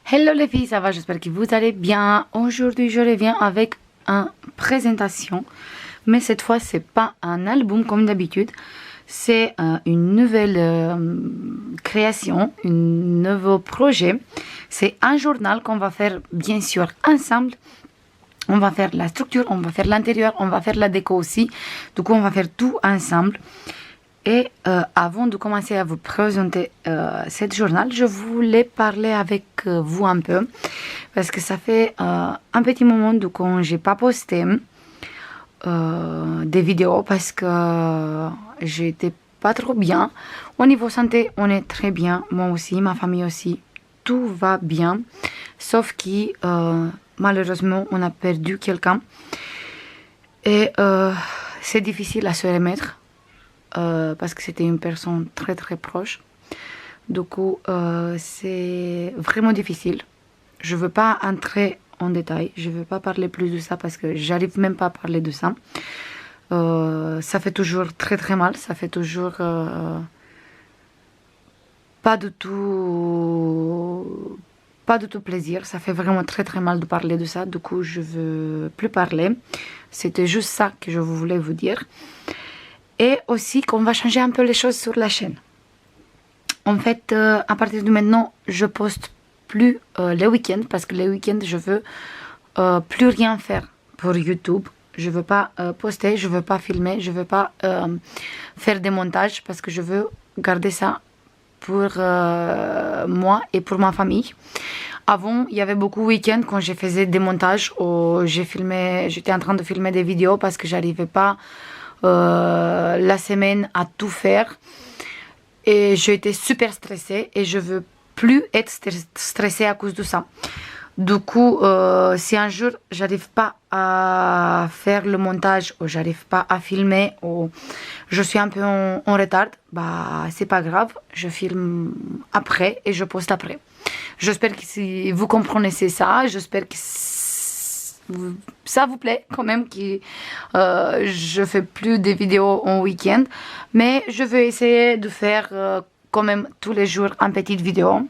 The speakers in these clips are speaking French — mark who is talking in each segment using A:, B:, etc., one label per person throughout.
A: Hello les filles, ça va? J'espère que vous allez bien. Aujourd'hui, je reviens avec une présentation, mais cette fois, c'est pas un album comme d'habitude. C'est une nouvelle création, un nouveau projet. C'est un journal qu'on va faire bien sûr ensemble. On va faire la structure, on va faire l'intérieur, on va faire la déco aussi. Du coup, on va faire tout ensemble. Et avant de commencer à vous présenter cette journal, je voulais parler avec vous un peu parce que ça fait un petit moment quand j'ai pas posté des vidéos parce que j'étais pas trop bien. Au niveau santé, on est très bien, moi aussi, ma famille aussi, tout va bien, sauf que malheureusement on a perdu quelqu'un et c'est difficile à se remettre. Parce que c'était une personne très très proche. Du coup, c'est vraiment difficile. Je ne veux pas entrer en détail, je ne veux pas parler plus de ça parce que j'arrive même pas à parler de ça. Ça fait toujours très très mal, ça fait toujours pas du tout plaisir. Ça fait vraiment très très mal de parler de ça. Du coup, je veux plus parler. C'était juste ça que je voulais vous dire. Et aussi qu'on va changer un peu les choses sur la chaîne. En fait, à partir de maintenant, je poste plus les week-ends parce que les week-ends, je veux plus rien faire pour YouTube. Je veux pas poster, je veux pas filmer, je veux pas faire des montages parce que je veux garder ça pour moi et pour ma famille. Avant, il y avait beaucoup de week-ends quand je faisais des montages où j'étais en train de filmer des vidéos parce que j'arrivais pas la semaine à tout faire et j'ai été super stressée et je veux plus être stressée à cause de ça. Du coup, si un jour j'arrive pas à faire le montage ou j'arrive pas à filmer ou je suis un peu en retard, bah c'est pas grave, je filme après et je poste après. J'espère que si vous comprenez c'est ça, j'espère que ça vous plaît quand même que je fais plus des vidéos en week-end, mais je vais essayer de faire quand même tous les jours une petite vidéo.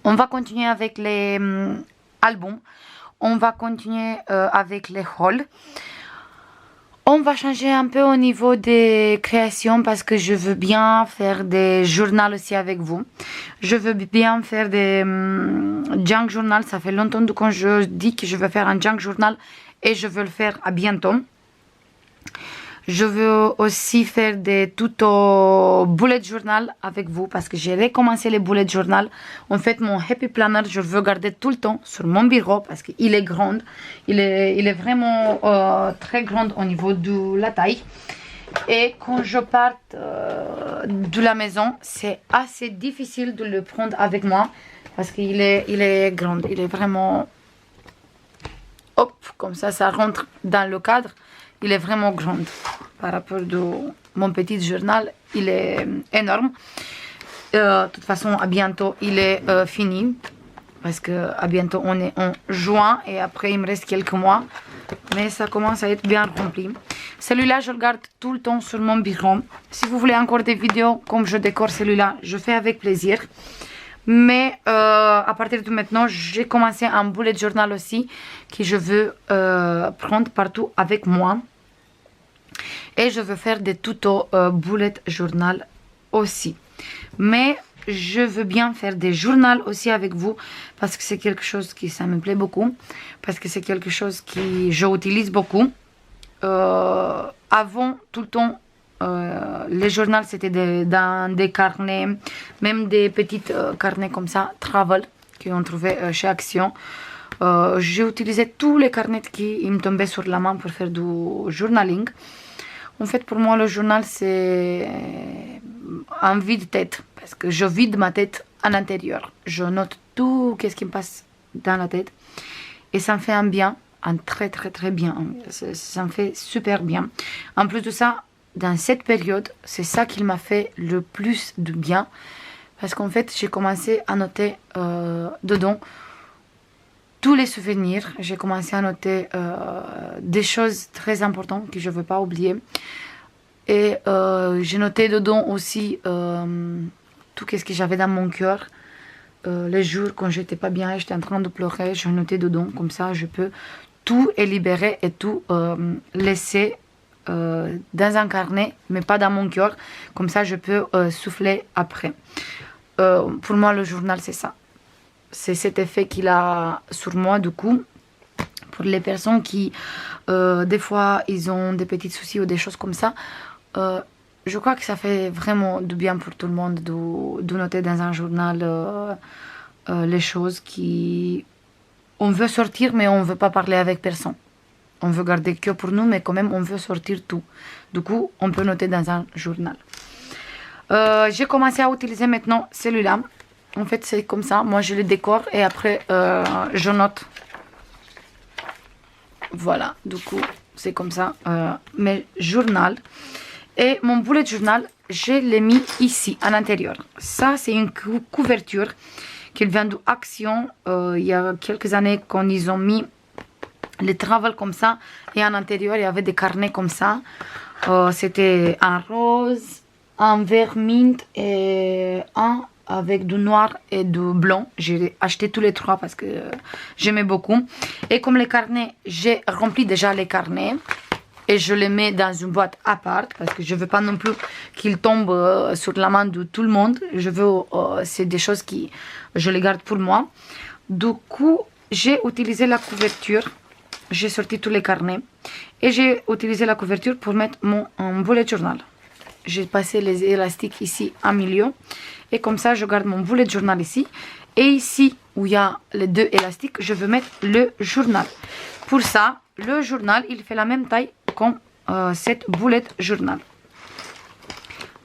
A: On va continuer avec les albums, on va continuer avec les hauls. On va changer un peu au niveau des créations parce que je veux bien faire des journaux aussi avec vous. Je veux bien faire des junk journal. Ça fait longtemps que je dis que je veux faire un junk journal et je veux le faire à bientôt. Je veux aussi faire des tutos bullet journal avec vous parce que j'ai recommencé les bullet journal. En fait, mon happy planner, je veux garder tout le temps sur mon bureau parce qu'il est grand. Il est vraiment très grand au niveau de la taille. Et quand je parte de la maison, c'est assez difficile de le prendre avec moi parce qu'il est grand. Il est vraiment... Hop, comme ça rentre dans le cadre. Il est vraiment grand par rapport à mon petit journal. Il est énorme. De toute façon, à bientôt, il est fini. Parce qu'à bientôt, on est en juin. Et après, il me reste quelques mois. Mais ça commence à être bien rempli. Celui-là, je le garde tout le temps sur mon bureau. Si vous voulez encore des vidéos comme je décore celui-là, je fais avec plaisir. Mais à partir de maintenant, j'ai commencé un bullet journal aussi que je veux prendre partout avec moi. Et je veux faire des tutos bullet journal aussi. Mais je veux bien faire des journaux aussi avec vous parce que c'est quelque chose qui ça me plaît beaucoup. Parce que c'est quelque chose que j'utilise beaucoup. Avant, tout le temps, les journaux c'était dans des carnets, même des petites carnets comme ça, travel, qu'on trouvait chez Action. J'ai utilisé tous les carnets qui me tombaient sur la main pour faire du journaling. En fait, pour moi, le journal, c'est un vide-tête. Parce que je vide ma tête à l'intérieur. Je note tout ce qui me passe dans la tête. Et ça me fait un bien, un très très très bien. Ça me fait super bien. En plus de ça, dans cette période, c'est ça qui m'a fait le plus de bien. Parce qu'en fait, j'ai commencé à noter dedans tous les souvenirs. J'ai commencé à noter des choses très importantes que je ne veux pas oublier. Et j'ai noté dedans aussi tout ce que j'avais dans mon cœur. les jours quand j'étais pas bien, j'étais en train de pleurer, je notais dedans, comme ça je peux tout libérer et tout laisser dans un carnet, mais pas dans mon cœur, comme ça je peux souffler après. Pour moi le journal c'est ça, c'est cet effet qu'il a sur moi. Du coup, pour les personnes qui des fois ils ont des petits soucis ou des choses comme ça, je crois que ça fait vraiment du bien pour tout le monde de noter dans un journal les choses qui... On veut sortir, mais on ne veut pas parler avec personne. On veut garder que pour nous, mais quand même, on veut sortir tout. Du coup, on peut noter dans un journal. J'ai commencé à utiliser maintenant celui-là. En fait, c'est comme ça. Moi, je le décore et après, je note. Voilà, du coup, c'est comme ça. Mes journal. Et mon bullet journal, je l'ai mis ici, à l'intérieur. Ça, c'est une couverture qui vient d'Action. Il y a quelques années, quand ils ont mis les travaux comme ça. Et à l'intérieur, il y avait des carnets comme ça. C'était un rose, un vert mint et un avec du noir et du blanc. J'ai acheté tous les trois parce que j'aimais beaucoup. Et comme les carnets, j'ai rempli déjà les carnets. Et je les mets dans une boîte à part parce que je ne veux pas non plus qu'ils tombent sur la main de tout le monde. Je veux, c'est des choses qui je les garde pour moi. Du coup, j'ai utilisé la couverture. J'ai sorti tous les carnets. Et j'ai utilisé la couverture pour mettre mon bullet journal. J'ai passé les élastiques ici en milieu. Et comme ça, je garde mon bullet journal ici. Et ici, où il y a les deux élastiques, je veux mettre le journal. Pour ça, le journal, il fait la même taille comme cette bullet journal.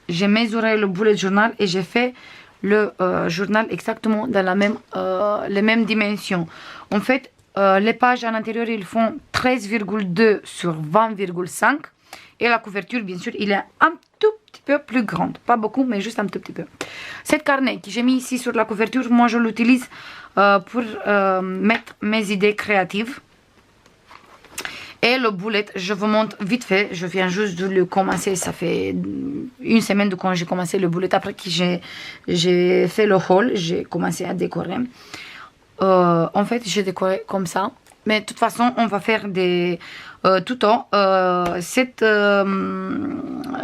A: J'ai mesuré le bullet journal et j'ai fait le journal exactement dans la même, les mêmes dimensions. En fait, les pages à l'intérieur, ils font 13,2 sur 20,5. Et la couverture, bien sûr, il est un tout petit peu plus grande. Pas beaucoup, mais juste un tout petit peu. Cette carnet que j'ai mis ici sur la couverture, moi, je l'utilise pour mettre mes idées créatives. Et le bullet, je vous montre vite fait. Je viens juste de le commencer. Ça fait une semaine de quand j'ai commencé le bullet. Après que j'ai fait le haul, j'ai commencé à décorer. En fait, j'ai décoré comme ça. Mais de toute façon, on va faire des tout le temps.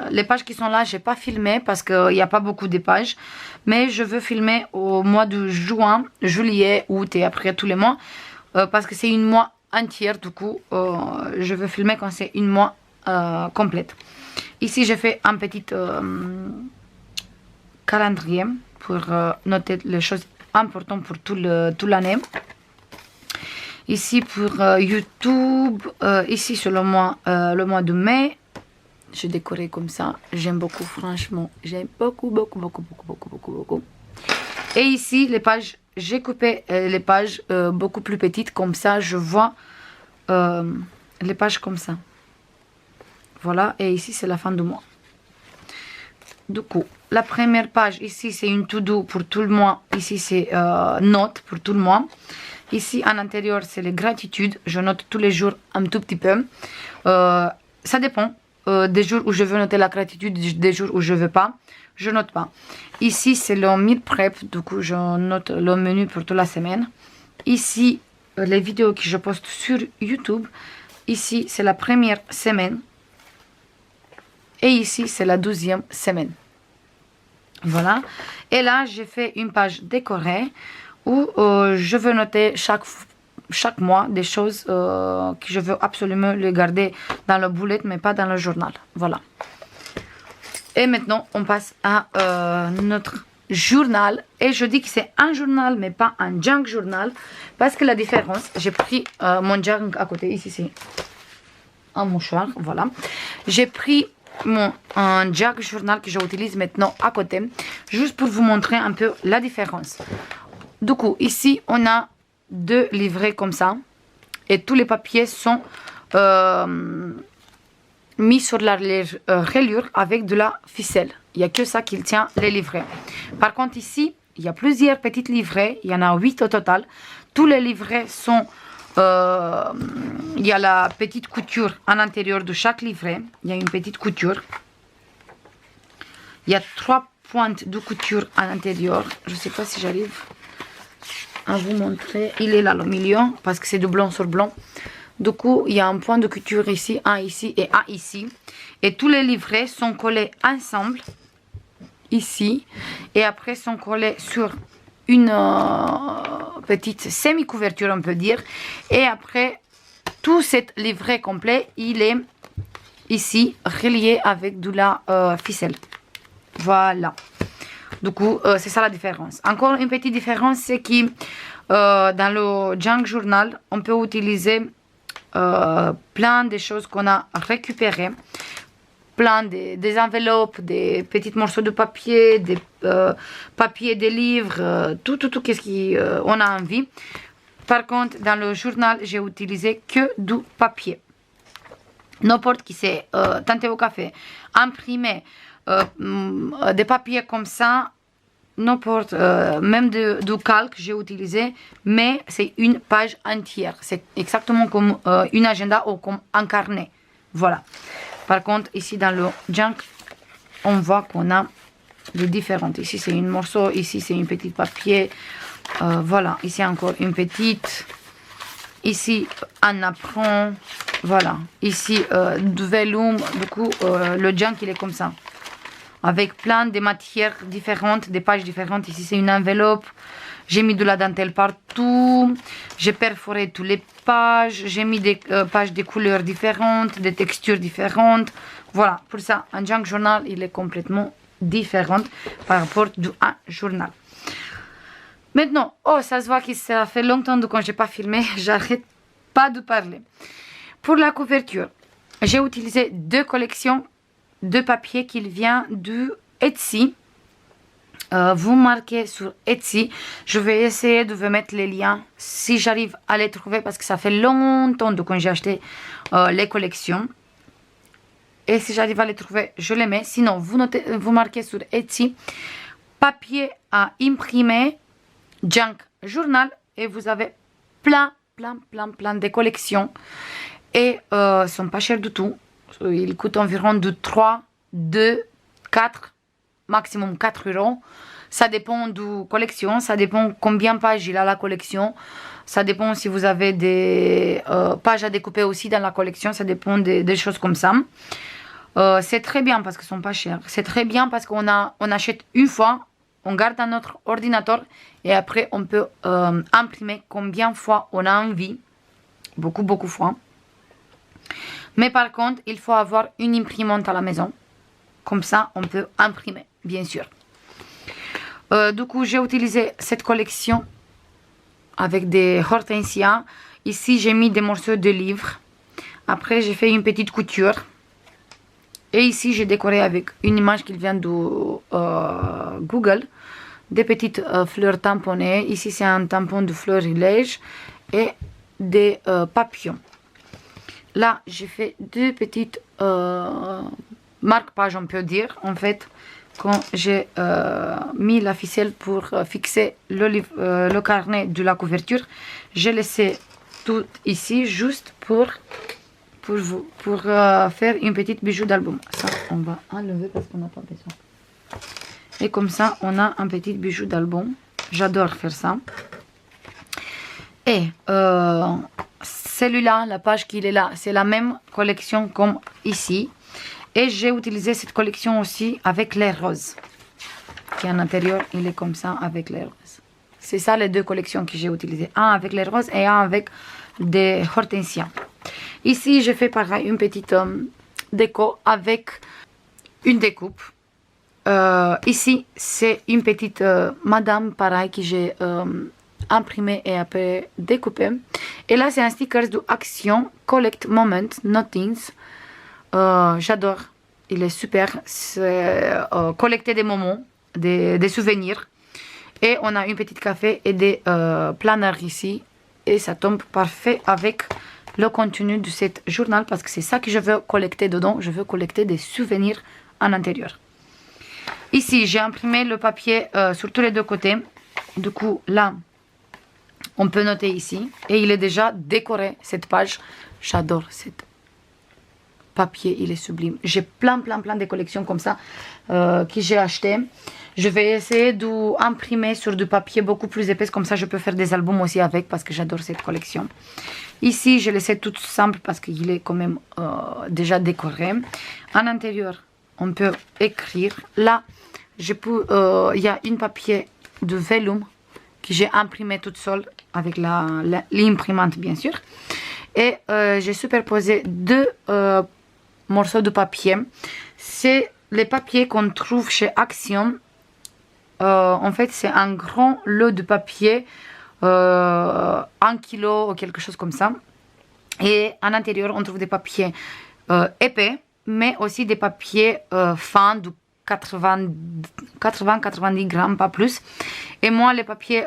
A: Les pages qui sont là, j'ai pas filmé parce qu'il n'y a pas beaucoup de pages. Mais je veux filmer au mois de juin, juillet, août et après tous les mois. Parce que c'est une mois entière, du coup, je veux filmer quand c'est une mois complète. Ici, j'ai fait un petit calendrier pour noter les choses importantes pour toute l'année. Ici pour YouTube, ici sur le mois de mai, j'ai décoré comme ça. J'aime beaucoup, franchement, j'aime beaucoup. Et ici, les pages, j'ai coupé les pages beaucoup plus petites, comme ça, je vois les pages comme ça. Voilà, et ici, c'est la fin du mois. Du coup, la première page, ici, c'est une to-do pour tout le mois. Ici, c'est note pour tout le mois. Ici, à l'intérieur, c'est les gratitudes. Je note tous les jours un tout petit peu. Ça dépend des jours où je veux noter la gratitude, des jours où je ne veux pas. Je note pas. Ici, c'est le meal prep. Du coup, je note le menu pour toute la semaine. Ici, les vidéos que je poste sur YouTube. Ici, c'est la première semaine. Et ici, c'est la 12e semaine. Voilà. Et là, j'ai fait une page décorée où je veux noter chaque mois des choses que je veux absolument les garder dans le bullet, mais pas dans le journal. Voilà. Et maintenant, on passe à notre journal. Et je dis que c'est un journal, mais pas un junk journal. Parce que la différence, j'ai pris mon junk à côté. Ici, c'est un mouchoir. Voilà. J'ai pris un junk journal que j'utilise maintenant à côté. Juste pour vous montrer un peu la différence. Du coup, ici, on a deux livrets comme ça. Et tous les papiers sont mis sur la reliure avec de la ficelle. Il n'y a que ça qui tient les livrets. Par contre, ici, il y a plusieurs petites livrets. Il y en a 8 au total. Tous les livrets sont... il y a la petite couture à l'intérieur de chaque livret. Il y a une petite couture. Il y a 3 pointes de couture à l'intérieur. Je ne sais pas si j'arrive à vous montrer. Il est là, le milieu, parce que c'est du blanc sur blanc. Du coup, il y a un point de couture ici, un ici et un ici. Et tous les livrets sont collés ensemble, ici. Et après, sont collés sur une petite semi-couverture, on peut dire. Et après, tout cet livret complet, il est ici, relié avec de la ficelle. Voilà. Du coup, c'est ça la différence. Encore une petite différence, c'est que dans le junk journal, on peut utiliser plein de choses qu'on a récupérées, plein des enveloppes, des petits morceaux de papier, des papiers, des livres, tout qu'est-ce qu'on a envie. Par contre, dans le journal, j'ai utilisé que du papier. N'importe qui c'est tenté au café, imprimé, des papiers comme ça, n'importe, même du calque j'ai utilisé, mais c'est une page entière. C'est exactement comme une agenda ou comme un carnet. Voilà. Par contre, ici dans le junk, on voit qu'on a les différentes. Ici c'est un morceau, ici c'est une petite papier. Voilà, ici encore une petite. Ici un apron. Voilà. Ici du vellum. Du coup, le junk il est comme ça. Avec plein de matières différentes, des pages différentes. Ici, c'est une enveloppe. J'ai mis de la dentelle partout. J'ai perforé toutes les pages. J'ai mis des pages de couleurs différentes, des textures différentes. Voilà, pour ça, un junk journal, il est complètement différent par rapport à un journal. Maintenant, oh, ça se voit que ça fait longtemps que je n'ai pas filmé. J'arrête pas de parler. Pour la couverture, j'ai utilisé deux collections de papier qui vient du Etsy. Vous marquez sur Etsy. Je vais essayer de vous mettre les liens si j'arrive à les trouver parce que ça fait longtemps que j'ai acheté les collections. Et si j'arrive à les trouver, je les mets. Sinon, vous marquez sur Etsy papier à imprimer junk journal et vous avez plein de collections et sont pas chers du tout. Il coûte environ de 3, 2, 4, maximum 4 euros. Ça dépend de collection, ça dépend combien de pages il a la collection. Ça dépend si vous avez des pages à découper aussi dans la collection. Ça dépend des choses comme ça. C'est très bien parce qu'ils sont pas chers. C'est très bien parce qu'on achète une fois, on garde dans notre ordinateur et après on peut imprimer combien de fois on a envie. Beaucoup de fois. Mais par contre, il faut avoir une imprimante à la maison. Comme ça, on peut imprimer, bien sûr. Du coup, j'ai utilisé cette collection avec des hortensias. Ici, j'ai mis des morceaux de livres. Après, j'ai fait une petite couture. Et ici, j'ai décoré avec une image qui vient de Google. Des petites fleurs tamponnées. Ici, c'est un tampon de florilège et des papillons. Là, j'ai fait deux petites marque-pages, on peut dire. En fait, quand j'ai mis la ficelle pour fixer le carnet de la couverture, j'ai laissé tout ici juste pour faire une petite bijou d'album. Ça, on va enlever parce qu'on n'a pas besoin. Et comme ça, on a un petit bijou d'album. J'adore faire ça. Et celui-là, la page qu'il est là, c'est la même collection comme ici. Et j'ai utilisé cette collection aussi avec les roses. Qui à l'intérieur, il est comme ça avec les roses. C'est ça les deux collections que j'ai utilisées. Un avec les roses et un avec des hortensias. Ici, j'ai fait pareil, une petite déco avec une découpe. Ici, c'est une petite madame, pareil, que j'ai imprimé et après découpé. Et là, c'est un sticker de Action Collect Moment Nothings. J'adore, il est super. C'est collecter des moments, des souvenirs. Et on a une petite café et des planeurs ici. Et ça tombe parfait avec le contenu de ce journal parce que c'est ça que je veux collecter dedans. Je veux collecter des souvenirs en intérieur. Ici, j'ai imprimé le papier sur tous les deux côtés. Du coup, là, on peut noter ici. Et il est déjà décoré, cette page. J'adore cette papier, il est sublime. J'ai plein de collections comme ça que j'ai acheté. Je vais essayer d'imprimer sur du papier beaucoup plus épais, comme ça je peux faire des albums aussi avec, parce que j'adore cette collection. Ici, je laissé tout simple parce qu'il est quand même déjà décoré. En intérieur, on peut écrire. Là, il y a une papier de vellum que j'ai imprimé toute seule avec l'imprimante bien sûr. Et j'ai superposé deux morceaux de papier. C'est les papiers qu'on trouve chez Action. En fait, c'est un grand lot de papier, 1 kilo ou quelque chose comme ça. Et en intérieur, on trouve des papiers épais, mais aussi des papiers fins de 80-90 grammes, pas plus. Et moi, les papiers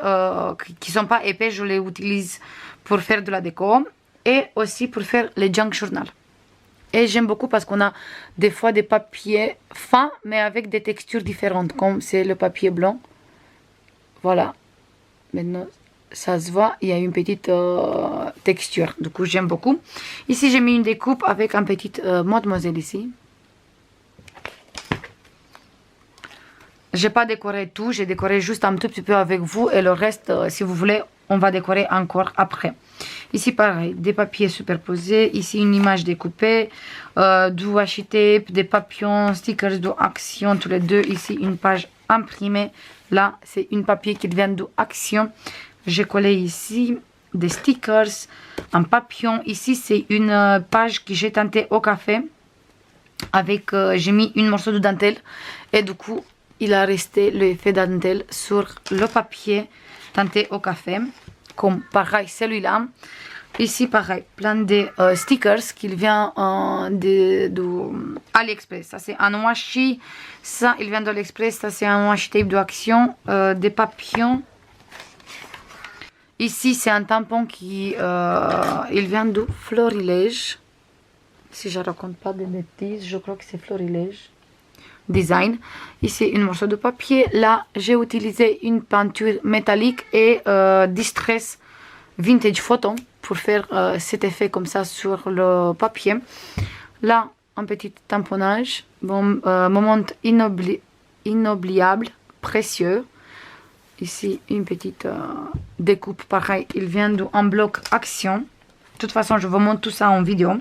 A: qui sont pas épais, je les utilise pour faire de la déco et aussi pour faire les junk journal. Et j'aime beaucoup parce qu'on a des fois des papiers fins, mais avec des textures différentes, comme c'est le papier blanc. Voilà. Maintenant, ça se voit, il y a une petite texture. Du coup, j'aime beaucoup. Ici, j'ai mis une découpe avec un petit mademoiselle ici. J'ai pas décoré tout, j'ai décoré juste un tout petit peu avec vous. Et le reste, si vous voulez, on va décorer encore après. Ici, pareil, des papiers superposés. Ici, une image découpée, du washi tape, des papillons, stickers de Action, tous les deux. Ici, une page imprimée. Là, c'est une papier qui vient de Action. J'ai collé ici des stickers, un papillon. Ici, c'est une page que j'ai teintée au café. Avec, j'ai mis une morceau de dentelle. Et du coup, il a resté l'effet dentelle sur le papier teinté au café. Comme pareil, celui-là. Ici, pareil, plein de stickers qui vient de AliExpress. Ça, c'est un washi. Ça, il vient d'AliExpress. Ça, c'est un washi tape de Action. Des papillons. Ici, c'est un tampon qui il vient de Florilège. Si je ne raconte pas de bêtises, je crois que c'est Florilège Design. Ici, un morceau de papier. Là, j'ai utilisé une peinture métallique et Distress Vintage Photo pour faire cet effet comme ça sur le papier. Là, un petit tamponnage. Bon, moment inoubliable, précieux. Ici, une petite découpe. Pareil, il vient d'un bloc Action. De toute façon, je vous montre tout ça en vidéo.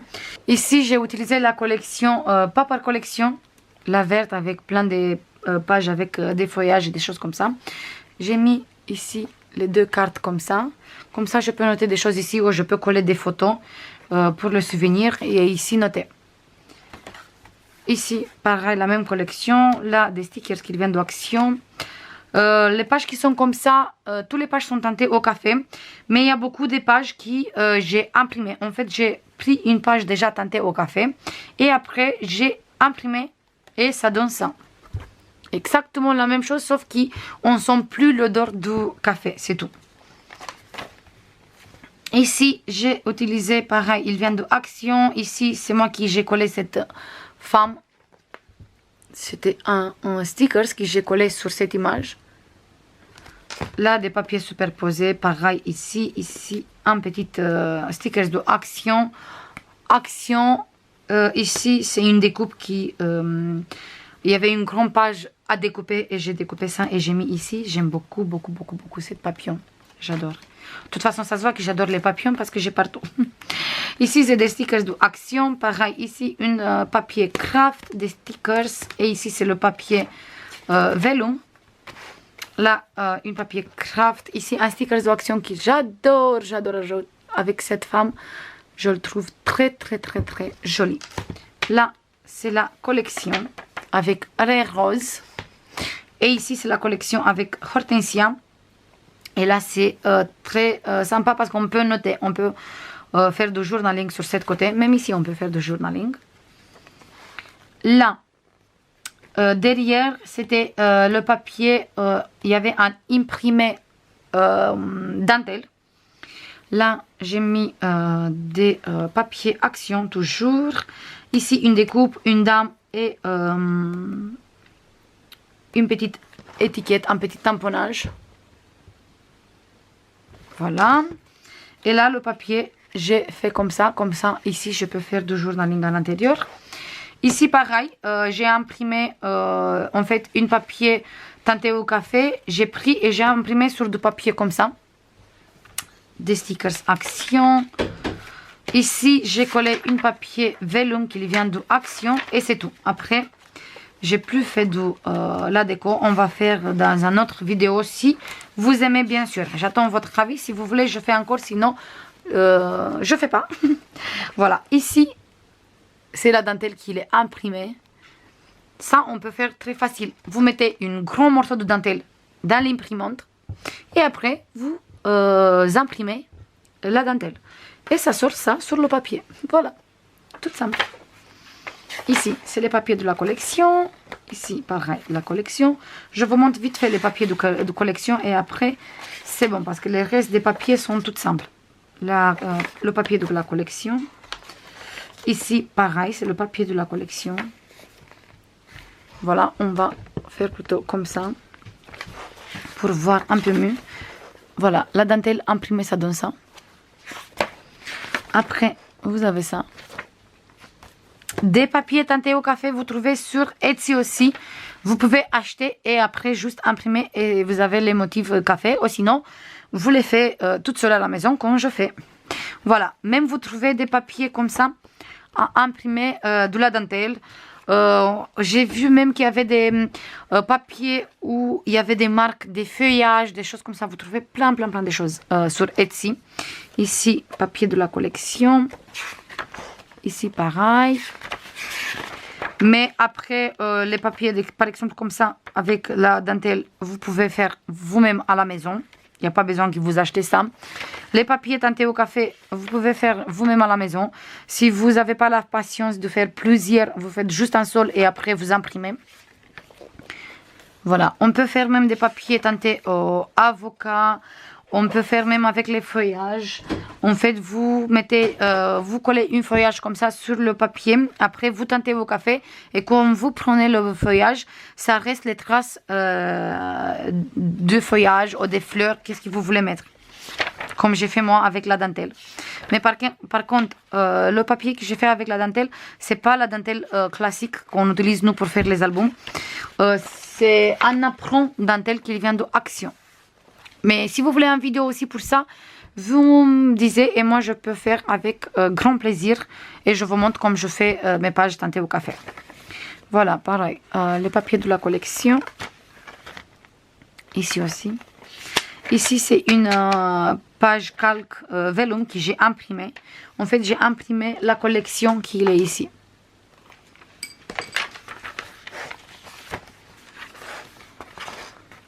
A: Ici, j'ai utilisé la collection, pas par collection, la verte avec plein de pages avec des feuillages et des choses comme ça. J'ai mis ici les deux cartes comme ça. Comme ça, je peux noter des choses ici où je peux coller des photos pour le souvenir et ici noter. Ici, pareil, la même collection. Là, des stickers qui viennent d'Action. Les pages qui sont comme ça, toutes les pages sont teintées au café. Mais il y a beaucoup de pages qui j'ai imprimées. En fait, j'ai pris une page déjà teintée au café. Et après, j'ai imprimé et ça donne ça. Exactement la même chose, sauf qu'on ne sent plus l'odeur du café, c'est tout. Ici, j'ai utilisé, pareil, il vient de Action. Ici, c'est moi qui j'ai collé cette femme. C'était un sticker que j'ai collé sur cette image. Là, des papiers superposés. Pareil, ici, un petit sticker de Action. Action. Ici, c'est une découpe qui... il y avait une grande page à découper et j'ai découpé ça et j'ai mis ici. J'aime beaucoup, beaucoup, beaucoup, beaucoup cette papillon. J'adore. De toute façon, ça se voit que j'adore les papillons parce que j'ai partout. Ici, c'est des stickers d'Action. Pareil, ici, une papier craft, des stickers. Et ici, c'est le papier vellum. Là, une papier craft. Ici, un sticker d'Action que j'adore, j'adore. Avec cette femme, je le trouve très, très, très, très joli. Là, c'est la collection avec Rare Rose. Et ici, c'est la collection avec Hortensia. Et là, c'est très sympa parce qu'on peut noter, on peut faire du journaling sur cette côté. Même ici, on peut faire du journaling. Là, derrière, c'était le papier. Il y avait un imprimé dentelle. Là, j'ai mis des papiers Action toujours. Ici, une découpe, une dame et une petite étiquette, un petit tamponnage. Voilà. Et là, le papier, j'ai fait comme ça. Comme ça, ici, je peux faire du journaling à l'intérieur. Ici, pareil, j'ai imprimé en fait une papier teinté au café. J'ai pris et j'ai imprimé sur du papier comme ça. Des stickers Action. Ici, j'ai collé une papier vellum qui vient de Action et c'est tout. Après, j'ai plus fait de la déco. On va faire dans une autre vidéo si vous aimez, bien sûr. J'attends votre avis. Si vous voulez, je fais encore. Sinon, je fais pas. Voilà. Ici, c'est la dentelle qui est imprimée. Ça, on peut faire très facile. Vous mettez un grand morceau de dentelle dans l'imprimante et après, vous imprimez la dentelle. Et ça sort ça sur le papier. Voilà, tout simple. Ici, c'est les papiers de la collection. Ici, pareil, la collection. Je vous montre vite fait les papiers de collection et après, c'est bon parce que les restes des papiers sont tout simples. Le papier de la collection. Ici, pareil, c'est le papier de la collection. Voilà, on va faire plutôt comme ça pour voir un peu mieux. Voilà, la dentelle imprimée, ça donne ça. Après, vous avez ça. Des papiers teintés au café, vous trouvez sur Etsy aussi. Vous pouvez acheter et après juste imprimer et vous avez les motifs café. Ou sinon, vous les faites toute seule à la maison comme je fais. Voilà, même vous trouvez des papiers comme ça à imprimer de la dentelle. J'ai vu même qu'il y avait des papiers où il y avait des marques, des feuillages, des choses comme ça. Vous trouvez plein de choses sur Etsy. Ici, papier de la collection. Ici, pareil. Mais après, les papiers, par exemple, comme ça, avec la dentelle, vous pouvez faire vous-même à la maison. Il n'y a pas besoin que vous achetez ça. Les papiers teintés au café, vous pouvez faire vous-même à la maison. Si vous n'avez pas la patience de faire plusieurs, vous faites juste un seul et après vous imprimez. Voilà, on peut faire même des papiers teintés au avocat. On peut faire même avec les feuillages. En fait, vous mettez, vous collez une feuillage comme ça sur le papier. Après, vous teintez au café. Et quand vous prenez le feuillage, ça reste les traces de feuillage ou des fleurs. Qu'est-ce que vous voulez mettre? Comme j'ai fait moi avec la dentelle. Mais par contre, le papier que j'ai fait avec la dentelle, c'est pas la dentelle classique qu'on utilise nous pour faire les albums. C'est un apron dentelle qui vient de Action. Mais si vous voulez une vidéo aussi pour ça, vous me disiez et moi je peux faire avec grand plaisir. Et je vous montre comme je fais mes pages teintées au café. Voilà, pareil. Les papiers de la collection. Ici aussi. Ici, c'est une page calque vellum que j'ai imprimée. En fait, j'ai imprimé la collection qui est ici.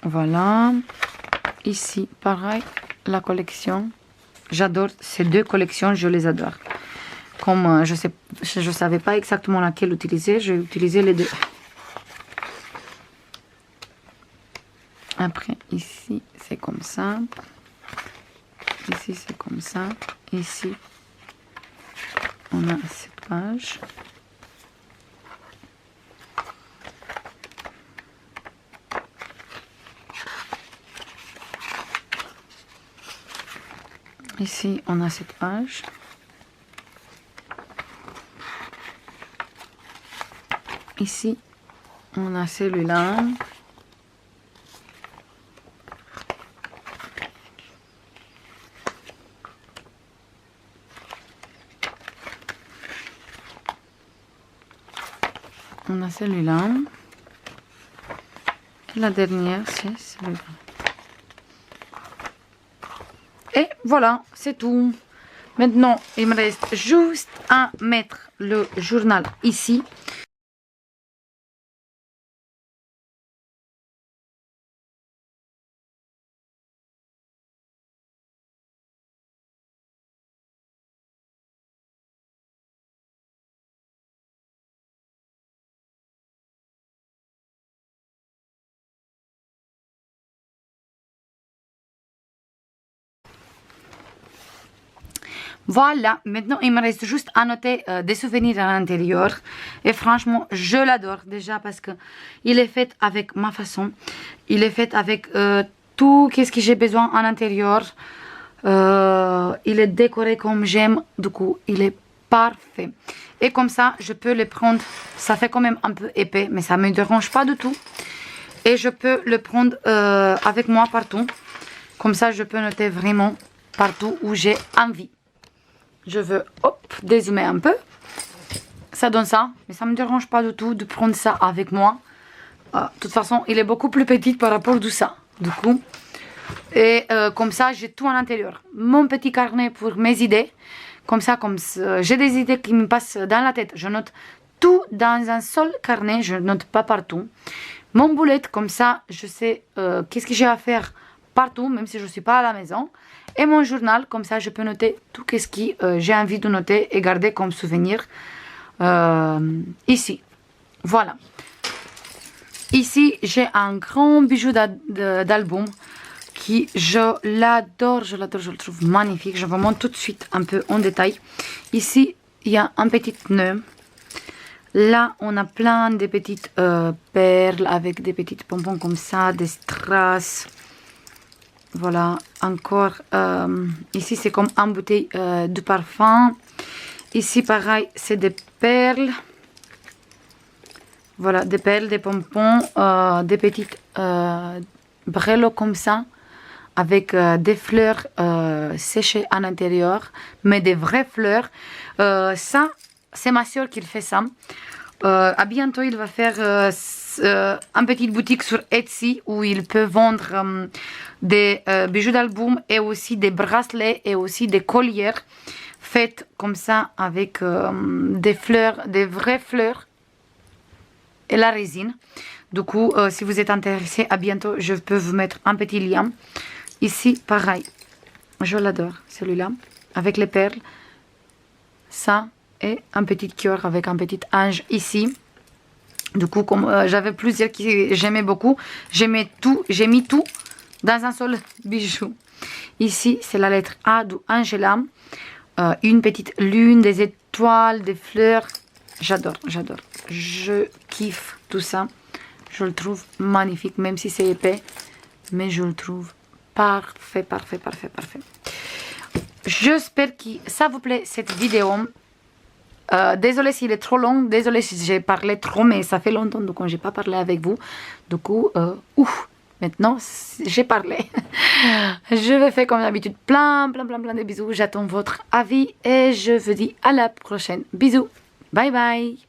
A: Voilà. Ici, pareil, la collection. J'adore ces deux collections, je les adore. Comme je savais pas exactement laquelle utiliser, j'ai utilisé les deux. Après, ici, c'est comme ça. Ici, c'est comme ça. Ici, on a cette page. Ici, on a cette page. Ici, on a celui-là. On a celui-là. Et la dernière, c'est celui-là. Et voilà, c'est tout. Maintenant, il me reste juste à mettre le journal ici. Voilà, maintenant il me reste juste à noter des souvenirs à l'intérieur. Et franchement, je l'adore déjà parce que il est fait avec ma façon. Il est fait avec tout ce que j'ai besoin à l'intérieur. Il est décoré comme j'aime. Du coup, il est parfait. Et comme ça, je peux les prendre. Ça fait quand même un peu épais, mais ça ne me dérange pas du tout. Et je peux le prendre avec moi partout. Comme ça, je peux noter vraiment partout où j'ai envie. Je veux, hop, dézoomer un peu. Ça donne ça, mais ça ne me dérange pas du tout de prendre ça avec moi. De toute façon, il est beaucoup plus petit par rapport à ça, du coup. Et comme ça, j'ai tout à l'intérieur. Mon petit carnet pour mes idées. Comme ça, j'ai des idées qui me passent dans la tête. Je note tout dans un seul carnet. Je ne note pas partout. Mon bullet, comme ça, je sais qu'est-ce que j'ai à faire partout, même si je ne suis pas à la maison. Et mon journal, comme ça, je peux noter tout ce que j'ai envie de noter et garder comme souvenir ici. Voilà. Ici, j'ai un grand bijou d'album qui, je l'adore, je le trouve magnifique. Je vous montre tout de suite un peu en détail. Ici, il y a un petit nœud. Là, on a plein de petites perles avec des petites pompons comme ça, des strass. Voilà, encore, ici c'est comme une bouteille de parfum. Ici, pareil, c'est des perles. Voilà, des perles, des pompons, des petites breloques comme ça, avec des fleurs séchées à l'intérieur, mais des vraies fleurs. Ça, c'est ma soeur qui fait ça. À bientôt, il va faire une petite boutique sur Etsy où il peut vendre des bijoux d'album et aussi des bracelets et aussi des colliers faits comme ça avec des fleurs, des vraies fleurs et la résine. Du coup, si vous êtes intéressé, à bientôt, je peux vous mettre un petit lien. Ici, pareil, je l'adore, celui-là, avec les perles. Ça, et un petit cœur avec un petit ange ici. Du coup, comme j'avais plusieurs que j'aimais beaucoup, j'ai mis tout dans un seul bijou. Ici, c'est la lettre A de Angela. Une petite lune, des étoiles, des fleurs. J'adore, j'adore. Je kiffe tout ça. Je le trouve magnifique, même si c'est épais. Mais je le trouve parfait, parfait, parfait, parfait. J'espère que ça vous plaît, cette vidéo. Désolée s'il est trop long, désolée si j'ai parlé trop, mais ça fait longtemps donc j'ai pas parlé avec vous. Du coup, maintenant j'ai parlé. Je vais faire comme d'habitude plein de bisous. J'attends votre avis et je vous dis à la prochaine. Bisous, bye bye.